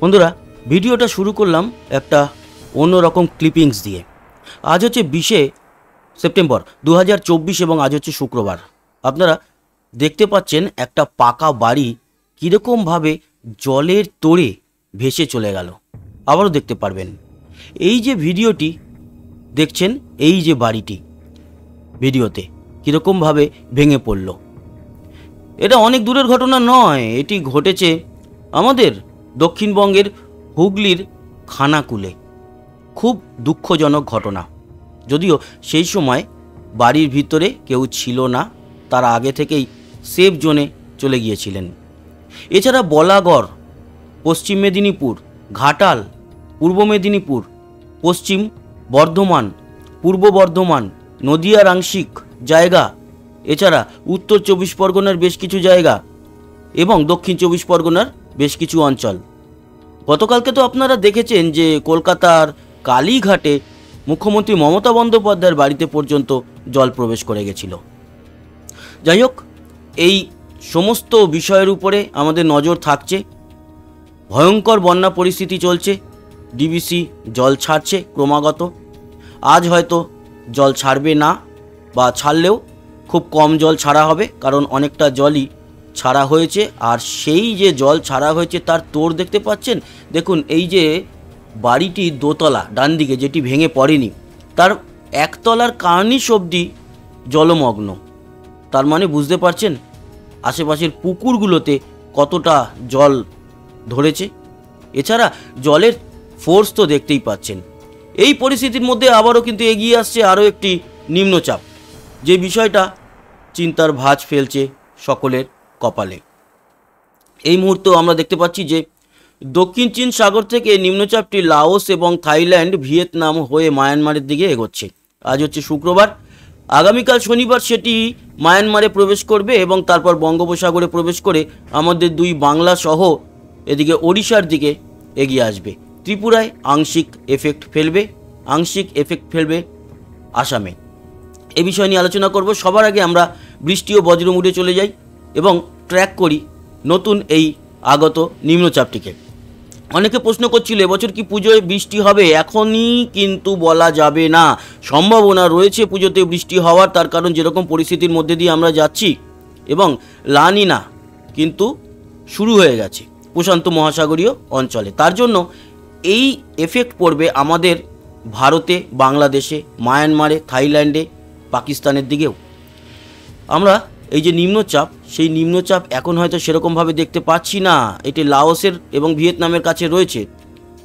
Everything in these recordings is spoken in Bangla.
বন্ধুরা, ভিডিওটা শুরু করলাম একটা অন্যরকম ক্লিপিংস দিয়ে। আজ হচ্ছে 20শে সেপ্টেম্বর 2024 এবং আজ হচ্ছে শুক্রবার। আপনারা দেখতে পাচ্ছেন একটা পাকা বাড়ি কীরকমভাবে জলের তোড়ে ভেসে চলে গেল। আবারও দেখতে পারবেন। এই যে ভিডিওটি দেখছেন, এই যে বাড়িটি ভিডিওতে কীরকমভাবে ভেঙে পড়ল, এটা অনেক দূরের ঘটনা নয়। এটি ঘটেছে আমাদের দক্ষিণবঙ্গের হুগলির খানাকুলে। খুব দুঃখজনক ঘটনা। যদিও সেই সময় বাড়ির ভিতরে কেউ ছিল না, তারা আগে থেকেই সেফ জোনে চলে গিয়েছিলেন। এছাড়া বলাগড়, পশ্চিম মেদিনীপুর, ঘাটাল, পূর্ব মেদিনীপুর, পশ্চিম বর্ধমান, পূর্ব বর্ধমান, নদিয়ার আংশিক জায়গা, এছাড়া উত্তর 24 পরগনার বেশ কিছু জায়গা এবং দক্ষিণ 24 পরগনার বেশ কিছু অঞ্চল। গতকালকে তো আপনারা দেখেছেন যে কলকাতার কালীঘাটে মুখ্যমন্ত্রী মমতা বন্দ্যোপাধ্যায়ের বাড়িতে পর্যন্ত জল প্রবেশ করে গেছিল। যাই হোক, এই সমস্ত বিষয়ের উপরে আমাদের নজর থাকছে। ভয়ঙ্কর বন্যা পরিস্থিতি চলছে, ডিবিসি জল ছাড়ছে ক্রমাগত। আজ হয়তো জল ছাড়বে না, বা ছাড়লেও খুব কম জল ছাড়া হবে, কারণ অনেকটা জলই ছাড়া হয়েছে। আর সেই যে জল ছাড়া হয়েছে তার তোড় দেখতে পাচ্ছেন। দেখুন, এই যে বাড়িটি দোতলা ডান দিকে যেটি ভেঙে পড়েনি, তার একতলার কার্নিশ অবধি জলমগ্ন। তার মানে বুঝতে পারছেন আশেপাশের পুকুরগুলোতে কতটা জল ধরেছে। এছাড়া জলের ফোর্স তো দেখতেই পাচ্ছেন। এই পরিস্থিতির মধ্যে আবারও কিন্তু এগিয়ে আসছে আরও একটি নিম্নচাপ, যে বিষয়টা চিন্তার ভাঁজ ফেলছে সকলের কপালে। এই মুহূর্তে আমরা দেখতে পাচ্ছি যে দক্ষিণ চীন সাগর থেকে নিম্নচাপটি লাওস এবং থাইল্যান্ড, ভিয়েতনাম হয়ে মায়ানমারের দিকে এগোচ্ছে। আজ হচ্ছে শুক্রবার, আগামীকাল শনিবার সেটি মায়ানমারে প্রবেশ করবে এবং তারপর বঙ্গোপসাগরে প্রবেশ করে আমাদের দুই বাংলা সহ এদিকে ওড়িশার দিকে এগিয়ে আসবে। ত্রিপুরায় আংশিক এফেক্ট ফেলবে আসামে। এ বিষয় নিয়ে আলোচনা করব। সবার আগে আমরা বৃষ্টি ও বজ্রমুড়ে চলে যাই এবং ট্র্যাক করি নতুন এই আগত নিম্নচাপটিকে। অনেকে প্রশ্ন করছিল এবছর কি পুজোয় বৃষ্টি হবে। এখনই কিন্তু বলা যাবে না, সম্ভাবনা রয়েছে পুজোতে বৃষ্টি হওয়ার। তার কারণ যেরকম পরিস্থিতির মধ্যে দিয়ে আমরা যাচ্ছি এবং লা নিনা কিন্তু শুরু হয়ে গেছে প্রশান্ত মহাসাগরীয় অঞ্চলে। তার জন্য এই এফেক্ট পড়বে আমাদের ভারতে, বাংলাদেশে, মায়ানমারে, থাইল্যান্ডে, পাকিস্তানের দিকেও। আমরা এই যে নিম্নচাপ, সেই নিম্নচাপ এখন হয়তো সেরকমভাবে দেখতে পাচ্ছি না। এটি লাওসের এবং ভিয়েতনামের কাছে রয়েছে,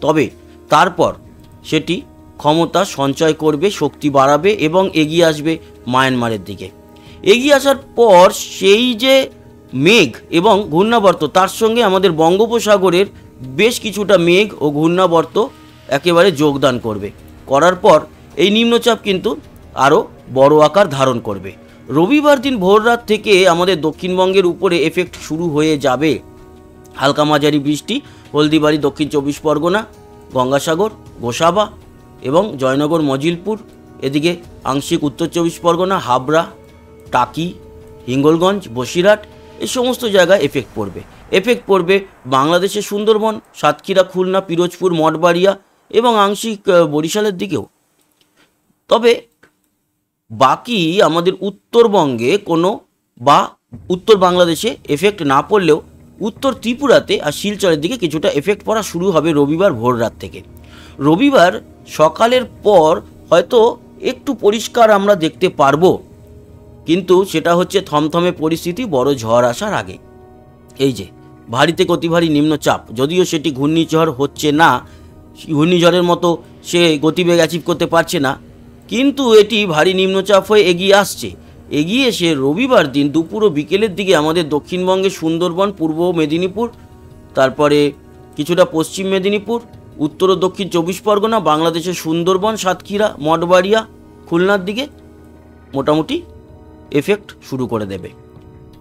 তবে তারপর সেটি ক্ষমতা সঞ্চয় করবে, শক্তি বাড়াবে এবং এগিয়ে আসবে মায়ানমারের দিকে। এগিয়ে আসার পর সেই যে মেঘ এবং ঘূর্ণাবর্ত, তার সঙ্গে আমাদের বঙ্গোপসাগরের বেশ কিছুটা মেঘ ও ঘূর্ণাবর্ত একেবারে যোগদান করবে। করার পর এই নিম্নচাপ কিন্তু আরও বড় আকার ধারণ করবে। রবিবার দিন ভোররাত থেকে আমাদের দক্ষিণবঙ্গের উপরে এফেক্ট শুরু হয়ে যাবে। হালকা মাঝারি বৃষ্টি হলদিবাড়ি, দক্ষিণ 24 পরগনা, গঙ্গাসাগর, গোসাবা এবং জয়নগর, মজিলপুর, এদিকে আংশিক উত্তর 24 পরগনা, হাবড়া, টাকি, হিঙ্গলগঞ্জ, বসিরহাট, এই সমস্ত জায়গায় এফেক্ট পড়বে বাংলাদেশের সুন্দরবন, সাতক্ষীরা, খুলনা, পিরোজপুর, মঠবাড়িয়া এবং আংশিক বরিশালের দিকেও। তবে বাকি আমাদের উত্তরবঙ্গে কোনো বা উত্তর বাংলাদেশে এফেক্ট না পড়লেও উত্তর ত্রিপুরাতে আর শিলচরের দিকে কিছুটা এফেক্ট পড়া শুরু হবে রবিবার ভোর রাত থেকে। রবিবার সকালের পর হয়তো একটু পরিষ্কার আমরা দেখতে পারবো, কিন্তু সেটা হচ্ছে থমথমে পরিস্থিতি বড় ঝড় আসার আগে। এই যে ভারী থেকে অতি ভারী নিম্নচাপ, যদিও সেটি ঘূর্ণিঝড় হচ্ছে না, ঘূর্ণিঝড়ের মতো সে গতিবেগ অ্যাচিভ করতে পারছে না, কিন্তু এটি ভারী নিম্নচাপ হয়ে এগিয়ে আসছে। এগিয়ে এসে রবিবার দিন দুপুর ও বিকেলের দিকে আমাদের দক্ষিণবঙ্গে সুন্দরবন, পূর্ব মেদিনীপুর, তারপরে কিছুটা পশ্চিম মেদিনীপুর, উত্তর ও দক্ষিণ 24 পরগনা, বাংলাদেশের সুন্দরবন, সাতক্ষীরা, মঠবাড়িয়া, খুলনার দিকে মোটামুটি এফেক্ট শুরু করে দেবে।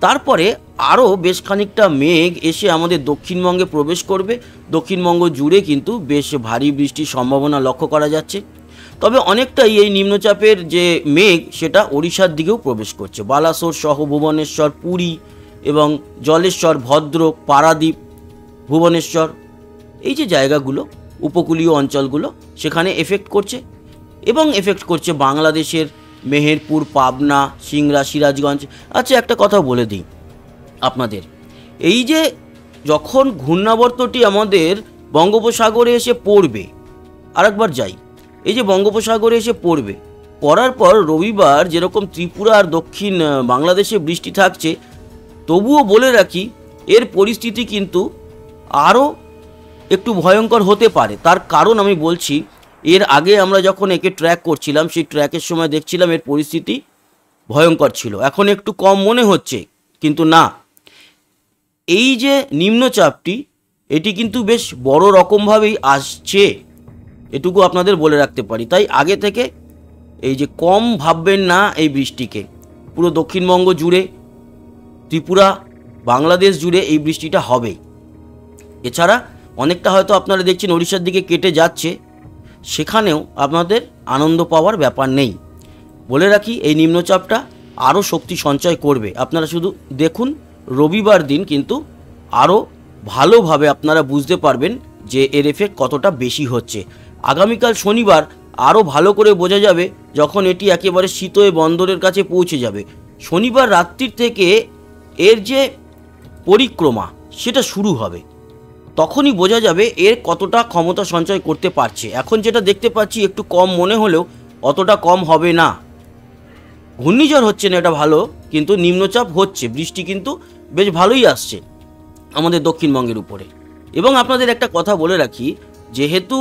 তারপরে আরও বেশ খানিকটা মেঘ এসে আমাদের দক্ষিণবঙ্গে প্রবেশ করবে। দক্ষিণবঙ্গ জুড়ে কিন্তু বেশ ভারী বৃষ্টির সম্ভাবনা লক্ষ্য করা যাচ্ছে। তবে অনেকটাই এই নিম্নচাপের যে মেঘ সেটা ওড়িশার দিকেও প্রবেশ করছে। বালাসোর সহ ভুবনেশ্বর, পুরী এবং জলেশ্বর, ভদ্রক, পারাদ্বীপ, ভুবনেশ্বর এই যে জায়গাগুলো, উপকূলীয় অঞ্চলগুলো, সেখানে এফেক্ট করছে এবং এফেক্ট করছে বাংলাদেশের মেহেরপুর, পাবনা, সিংড়া, সিরাজগঞ্জ। আচ্ছা, একটা কথা বলে দিই আপনাদের, এই যে যখন ঘূর্ণাবর্তটি আমাদের বঙ্গোপসাগরে এসে পড়বে, আরেকবার যাই, এই যে বঙ্গোপসাগরে এসে পড়ার পর রবিবার যেরকম ত্রিপুরা আর দক্ষিণ বাংলাদেশে বৃষ্টি থাকছে, তবুও বলে রাখি এর পরিস্থিতি কিন্তু আরও একটু ভয়ঙ্কর হতে পারে। তার কারণ আমি বলছি, এর আগে আমরা যখন একে ট্র্যাক করছিলাম, সেই ট্র্যাকের সময় দেখছিলাম এর পরিস্থিতি ভয়ঙ্কর ছিল। এখন একটু কম মনে হচ্ছে, কিন্তু না, এই যে নিম্নচাপটি, এটি কিন্তু বেশ বড় রকমভাবেই আসছে, এটুকু আপনাদের বলে রাখতে পারি। তাই আগে থেকে এই যে কম ভাববেন না এই বৃষ্টিকে। পুরো দক্ষিণবঙ্গ জুড়ে, ত্রিপুরা, বাংলাদেশ জুড়ে এই বৃষ্টিটা হবে। এছাড়া অনেকটা হয়তো আপনারা দেখছেন ওড়িশার দিকে কেটে যাচ্ছে, সেখানেও আপনাদের আনন্দ পাওয়ার ব্যাপার নেই। বলে রাখি, এই নিম্নচাপটা আরও শক্তি সঞ্চয় করবে। আপনারা শুধু দেখুন, রবিবার দিন কিন্তু আরও ভালোভাবে আপনারা বুঝতে পারবেন যে এর এফেক্ট কতটা বেশি হচ্ছে। আগামীকাল শনিবার আরও ভালো করে বোঝা যাবে যখন এটি একেবারে শীতল বন্দরের কাছে পৌঁছে যাবে। শনিবার রাত্রির থেকে এর যে পরিক্রমা সেটা শুরু হবে, তখনই বোঝা যাবে এর কতটা ক্ষমতা সঞ্চয় করতে পারছে। এখন যেটা দেখতে পাচ্ছি একটু কম মনে হলেও অতটা কম হবে না। ঘূর্ণিঝড় হচ্ছে না, এটা ভালো, কিন্তু নিম্নচাপ হচ্ছে, বৃষ্টি কিন্তু বেশ ভালোই আসছে আমাদের দক্ষিণবঙ্গের উপরে। এবং আপনাদের একটা কথা বলে রাখি, যেহেতু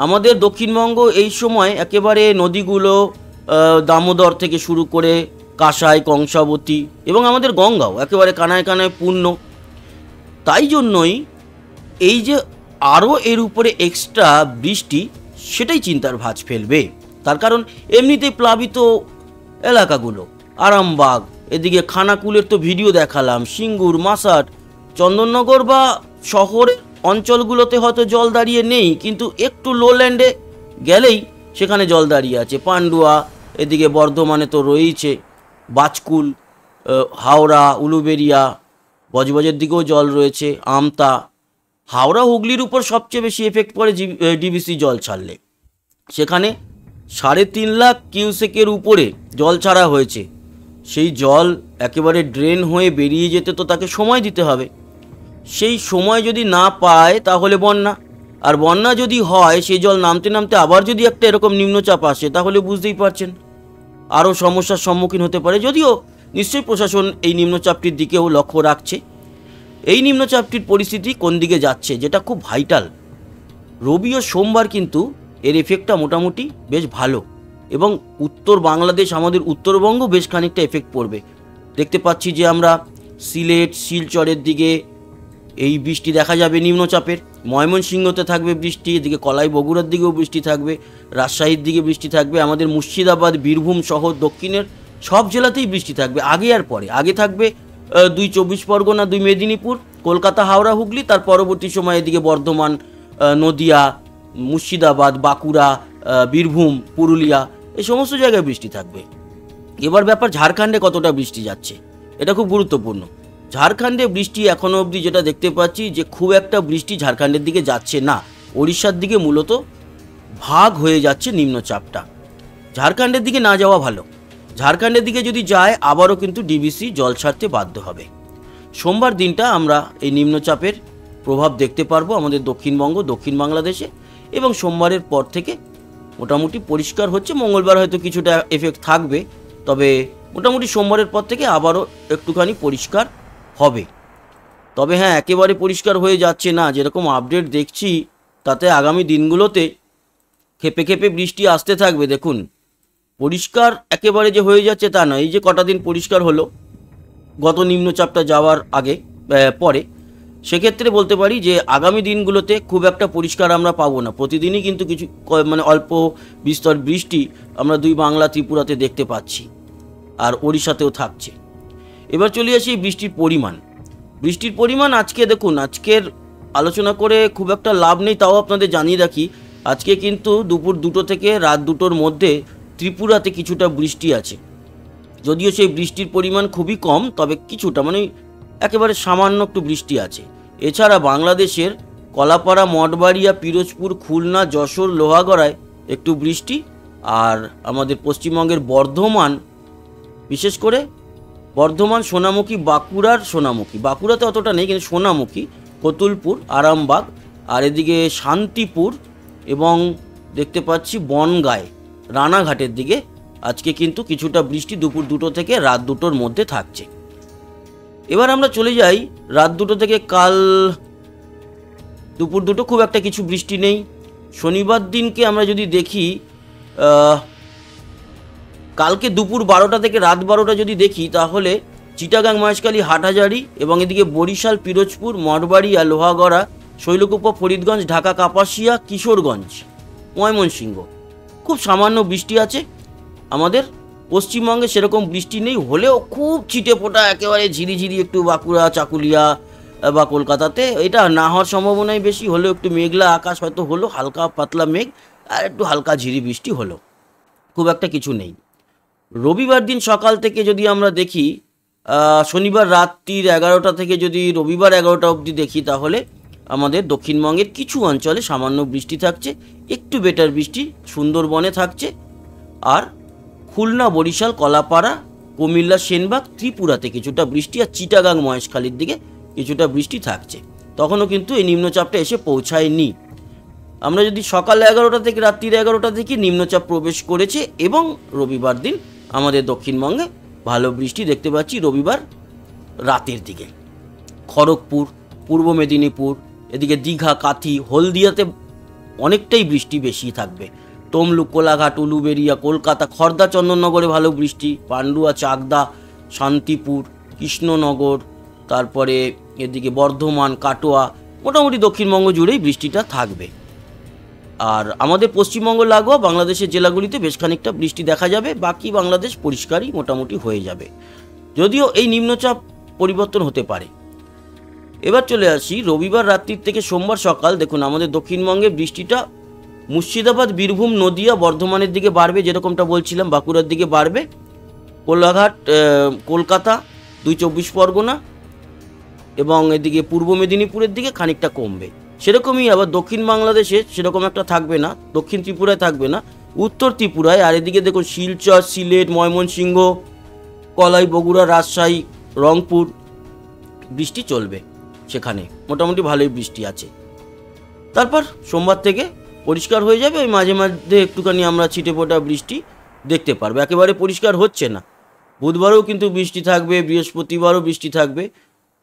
আমাদের দক্ষিণবঙ্গ এই সময় একেবারে নদীগুলো দামোদর থেকে শুরু করে কাঁসাই, কংসাবতী এবং আমাদের গঙ্গাও একেবারে কানায় কানায় পূর্ণ, তাই জন্যই এই যে আরও এর উপরে এক্সট্রা বৃষ্টি, সেটাই চিন্তার ভাঁজ ফেলবে। তার কারণ এমনিতেই প্লাবিত এলাকাগুলো, আরামবাগ, এদিকে খানাকুলের তো ভিডিও দেখালাম, সিঙ্গুর, মাসাট, চন্দননগর বা শহরের অঞ্চলগুলোতে হয়তো জল দাঁড়িয়ে নেই, কিন্তু একটু লোল্যান্ডে গেলেই সেখানে জল দাঁড়িয়ে আছে। পান্ডুয়া, এদিকে বর্ধমানে তো রয়েছে, বাজকুল, হাওড়া, উলুবেড়িয়া, বজবজের দিকেও জল রয়েছে, আমতা। হাওড়া হুগলির উপর সবচেয়ে বেশি এফেক্ট পড়ে ডিবিসি জল ছাড়লে। সেখানে 3.5 লাখ কিউসেকের উপরে জল ছাড়া হয়েছে। সেই জল একেবারে ড্রেন হয়ে বেরিয়ে যেতে তো তাকে সময় দিতে হবে। সেই সময় যদি না পায় তাহলে বন্যা, আর বন্যা যদি হয়, সেই জল নামতে নামতে আবার যদি একটা এরকম নিম্নচাপ আসে, তাহলে বুঝতেই পারছেন আরও সমস্যার সম্মুখীন হতে পারে। যদিও নিশ্চয়ই প্রশাসন এই নিম্নচাপটির দিকেও লক্ষ্য রাখছে। এই নিম্নচাপটির পরিস্থিতি কোন দিকে যাচ্ছে, যেটা খুব ভাইটাল। রবি ও সোমবার কিন্তু এর এফেক্টটা মোটামুটি বেশ ভালো, এবং উত্তর বাংলাদেশ, আমাদের উত্তরবঙ্গ বেশ খানিকটা এফেক্ট পড়বে। দেখতে পাচ্ছি যে আমরা সিলেট, শিলচরের দিকে এই বৃষ্টি দেখা যাবে নিম্নচাপের। ময়মনসিংহতে থাকবে বৃষ্টি, এদিকে কলাই বগুড়ার দিকেও বৃষ্টি থাকবে, রাজশাহীর দিকে বৃষ্টি থাকবে, আমাদের মুর্শিদাবাদ, বীরভূম সহ দক্ষিণের সব জেলাতেই বৃষ্টি থাকবে। আগে আর পরে, আগে থাকবে 2 চব্বিশ পরগনা, 2 মেদিনীপুর, কলকাতা, হাওড়া, হুগলি, তার পরবর্তী সময় এদিকে বর্ধমান, নদিয়া, মুর্শিদাবাদ, বাঁকুড়া, বীরভূম, পুরুলিয়া, এই সমস্ত জায়গায় বৃষ্টি থাকবে। এবার ব্যাপার ঝাড়খণ্ডে কতটা বৃষ্টি যাচ্ছে, এটা খুব গুরুত্বপূর্ণ। ঝাড়খণ্ডে বৃষ্টি এখনও অবধি যেটা দেখতে পাচ্ছি যে খুব একটা বৃষ্টি ঝাড়খণ্ডের দিকে যাচ্ছে না, ওড়িশার দিকে মূলত ভাগ হয়ে যাচ্ছে নিম্নচাপটা। ঝাড়খণ্ডের দিকে না যাওয়া ভালো। ঝাড়খণ্ডের দিকে যদি যায় আবারও কিন্তু ডিবিসি জল ছাড়তে বাধ্য হবে। সোমবার দিনটা আমরা এই নিম্নচাপের প্রভাব দেখতে পারবো আমাদের দক্ষিণবঙ্গ, দক্ষিণ বাংলাদেশে, এবং সোমবারের পর থেকে মোটামুটি পরিষ্কার হচ্ছে। মঙ্গলবার হয়তো কিছুটা এফেক্ট থাকবে, তবে মোটামুটি সোমবারের পর থেকে আবারও একটুখানি পরিষ্কার হবে। তবে হ্যাঁ, একেবারে পরিষ্কার হয়ে যাচ্ছে না, যেরকম আপডেট দেখছি তাতে আগামী দিনগুলোতে খেপে খেপে বৃষ্টি আসতে থাকবে। দেখুন, পরিষ্কার একেবারে যে হয়ে যাচ্ছে তা নয়। এই যে কটা দিন পরিষ্কার হলো গত নিম্নচাপটা যাওয়ার আগে পরে, সেক্ষেত্রে বলতে পারি যে আগামী দিনগুলোতে খুব একটা পরিষ্কার আমরা পাবো না। প্রতিদিনই কিন্তু কিছু মানে অল্প বিস্তর বৃষ্টি আমরা 2 বাংলা, ত্রিপুরাতে দেখতে পাচ্ছি, আর ওড়িশাতেও থাকছে। এবার চলে আসি বৃষ্টির পরিমাণ। বৃষ্টির পরিমাণ আজকে দেখুন, আজকের আলোচনা করে খুব একটা লাভ নেই, তাও আপনাদের জানিয়ে রাখি আজকে কিন্তু দুপুর 2টো থেকে রাত 2টোর মধ্যে ত্রিপুরাতে কিছুটা বৃষ্টি আছে। যদিও সেই বৃষ্টির পরিমাণ খুবই কম, তবে কিছুটা মানে একেবারে সামান্য একটু বৃষ্টি আছে। এছাড়া বাংলাদেশের কলাপাড়া, মঠবাড়িয়া, পিরোজপুর, খুলনা, যশোর, লোহাগড়ায় একটু বৃষ্টি। আর আমাদের পশ্চিমবঙ্গের বর্ধমান, বিশেষ করে বর্ধমান, সোনামুখী, বাঁকুড়ার সোনামুখী, বাঁকুড়াতে অতটা নেই কিন্তু সোনামুখী, কতুলপুর, আরামবাগ, আর এদিকে শান্তিপুর এবং দেখতে পাচ্ছি বনগাঁয়, রানাঘাটের দিকে আজকে কিন্তু কিছুটা বৃষ্টি দুপুর 2টো থেকে রাত 2টোর মধ্যে থাকছে। এবার আমরা চলে যাই রাত 2টো থেকে কাল দুপুর 2টো, খুব একটা কিছু বৃষ্টি নেই। শনিবার দিনকে আমরা যদি দেখি, কালকে দুপুর 12টা থেকে রাত 12টা যদি দেখি, তাহলে চিটাগাং, মহেশখালী, হাটহাজারী এবং এদিকে বরিশাল, পিরোজপুর, মঠবাড়িয়া, লোহাগড়া, শৈলকুপা, ফরিদগঞ্জ, ঢাকা, কাপাসিয়া, কিশোরগঞ্জ, ময়মনসিংহ খুব সামান্য বৃষ্টি আছে। আমাদের পশ্চিমবঙ্গে সেরকম বৃষ্টি নেই, হলেও খুব ছিটে ফোটা একেবারে ঝিরিঝিরি একটু বাঁকুড়া, চাকুলিয়া বা কলকাতাতে, এটা না হওয়ার সম্ভাবনাই বেশি। হলেও একটু মেঘলা আকাশ হয়তো হলো, হালকা পাতলা মেঘ আর একটু হালকা ঝিরি বৃষ্টি হলো, খুব একটা কিছু নেই। রবিবার দিন সকাল থেকে যদি আমরা দেখি, শনিবার রাত্রির 11টা থেকে যদি রবিবার 11টা অবধি দেখি, তাহলে আমাদের দক্ষিণবঙ্গের কিছু অঞ্চলে সামান্য বৃষ্টি থাকছে, একটু বেটার বৃষ্টি সুন্দরবনে থাকছে। আর খুলনা, বরিশাল, কলাপাড়া, কুমিল্লা, সেনবাগ, ত্রিপুরাতে কিছুটা বৃষ্টি, আর চিটাগাং, মহেশখালীর দিকে কিছুটা বৃষ্টি থাকছে। তখনও কিন্তু এই নিম্নচাপটা এসে পৌঁছায়নি। আমরা যদি সকাল 11টা থেকে রাত্রির 11টা দেখি, নিম্নচাপ প্রবেশ করেছে এবং রবিবার দিন আমাদের দক্ষিণবঙ্গে ভালো বৃষ্টি দেখতে পাচ্ছি। রবিবার রাতের দিকে খড়গপুর, পূর্ব মেদিনীপুর, এদিকে দীঘা, কাথি, হলদিয়াতে অনেকটাই বৃষ্টি বেশি থাকবে। তমলুক, কোলাঘাট, উলুবেড়িয়া, কলকাতা, খড়দা, চন্দননগরে ভালো বৃষ্টি, পান্ডুয়া, চাকদা, শান্তিপুর, কৃষ্ণনগর, তারপরে এদিকে বর্ধমান, কাটোয়া, মোটামুটি দক্ষিণবঙ্গ জুড়েই বৃষ্টিটা থাকবে। আর আমাদের পশ্চিমবঙ্গ লাগোয়া বাংলাদেশের জেলাগুলিতে বেশ খানিকটা বৃষ্টি দেখা যাবে, বাকি বাংলাদেশ পরিষ্কারই মোটামুটি হয়ে যাবে, যদিও এই নিম্নচাপ পরিবর্তন হতে পারে। এবার চলে আসি রবিবার রাত্রির থেকে সোমবার সকাল। দেখুন আমাদের দক্ষিণবঙ্গে বৃষ্টিটা মুর্শিদাবাদ, বীরভূম, নদিয়া, বর্ধমানের দিকে বাড়বে, যেরকমটা বলছিলাম, বাঁকুড়ার দিকে বাড়বে, কোলাঘাট, কলকাতা, 2 চব্বিশ পরগনা এবং এদিকে পূর্ব মেদিনীপুরের দিকে খানিকটা কমবে। সেরকমই আবার দক্ষিণ বাংলাদেশে সেরকম একটা থাকবে না, দক্ষিণ ত্রিপুরায় থাকবে না, উত্তর ত্রিপুরায়। আর এদিকে দেখুন শিলচর, সিলেট, ময়মনসিংহ, কলাই, বগুড়া, রাজশাহী, রংপুর বৃষ্টি চলবে, সেখানে মোটামুটি ভালোই বৃষ্টি আছে। তারপর সোমবার থেকে পরিষ্কার হয়ে যাবে, ওই মাঝে মাঝে একটুখানি আমরা ছিটে ফোটা বৃষ্টি দেখতে পারবো, একেবারে পরিষ্কার হচ্ছে না। বুধবারও কিন্তু বৃষ্টি থাকবে, বৃহস্পতিবারও বৃষ্টি থাকবে।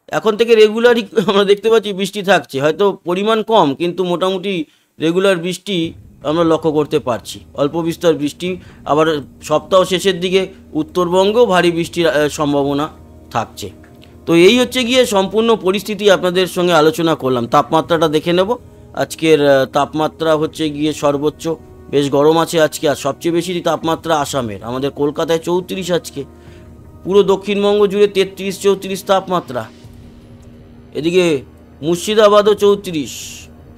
এখন থেকে রেগুলারই আমরা দেখতে পাচ্ছি বৃষ্টি থাকছে, হয়তো পরিমাণ কম কিন্তু মোটামুটি রেগুলার বৃষ্টি আমরা লক্ষ্য করতে পারছি, অল্প বিস্তর বৃষ্টি। আবার সপ্তাহ শেষের দিকে উত্তরবঙ্গেও ভারী বৃষ্টির সম্ভাবনা থাকছে। তো এই হচ্ছে গিয়ে সম্পূর্ণ পরিস্থিতি আপনাদের সঙ্গে আলোচনা করলাম। তাপমাত্রাটা দেখে নেব। আজকের তাপমাত্রা হচ্ছে গিয়ে সর্বোচ্চ বেশ গরম আছে আজকে, আর সবচেয়ে বেশি তাপমাত্রা আসামের, আমাদের কলকাতায় 34 আজকে, পুরো দক্ষিণবঙ্গ জুড়ে 33-34 তাপমাত্রা। এদিকে মুর্শিদাবাদও 34,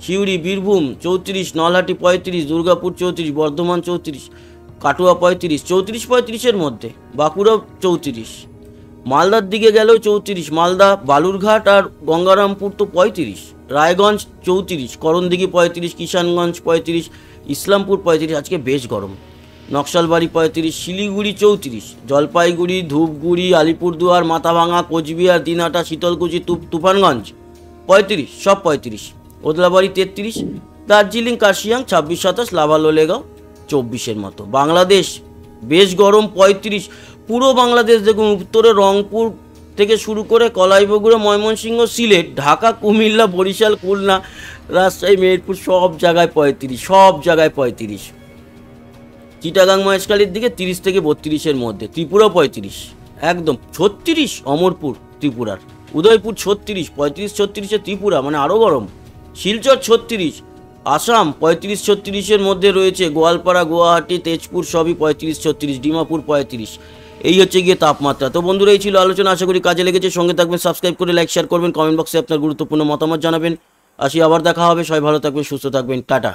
সিউড়ি, বীরভূম 34, নলহাটি 35, দুর্গাপুর 34, বর্ধমান 34, কাটোয়া 35, 34-35-এর মধ্যে, বাঁকুড়াও 34, মালদার দিকে গেলেও 34, মালদা, বালুরঘাট আর গঙ্গারামপুর তো 35, রায়গঞ্জ 34, করণদিঘি 35, কিষানগঞ্জ 35, ইসলামপুর 35, আজকে বেশ গরম, নকশালবাড়ি 35, শিলিগুড়ি 34, জলপাইগুড়ি, ধূপগুড়ি, আলিপুরদুয়ার, মাথাভাঙা, কোচবিহার, দিনহাটা, শীতলকুচি, তুফানগঞ্জ 35, সব 35, ওদলাবাড়ি 33, দার্জিলিং, কার্শিয়াং 26-27, লাভা, লোলেগাঁও 24-এর মতো। বাংলাদেশ বেশ গরম 35, পুরো বাংলাদেশ দেখুন, উত্তরে রংপুর থেকে শুরু করে কলাই, বগুড়া, ময়মনসিংহ, সিলেট, ঢাকা, কুমিল্লা, বরিশাল, খুলনা, রাজশাহী, মেহেরপুর সব জায়গায় 35, সব জায়গায় 35। চিটাগাং, মহেশখালীর দিকে 30 থেকে 32-এর মধ্যে, ত্রিপুরা 35, একদম 36, অমরপুর ত্রিপুরার, উদয়পুর 36, 35-36-এ ত্রিপুরা, মানে আরও গরম, শিলচর 36, আসাম 35-36-এর মধ্যে রয়েছে, গোয়ালপাড়া, গুয়াহাটি, তেজপুর সবই 35-36, ডিমাপুর 35। এই হচ্ছে গিয়ে তাপমাত্রা। তো বন্ধুরা, এই ছিল আলোচনা, আশা করি কাজে লেগেছে। সঙ্গে থাকবেন, সাবস্ক্রাইব করে লাইক শেয়ার করবেন, কমেন্ট বক্সে আপনার গুরুত্বপূর্ণ মতামত জানাবেন। আসি, আবার দেখা হবে, সবাই ভালো থাকবেন, সুস্থ থাকবেন, টাটা।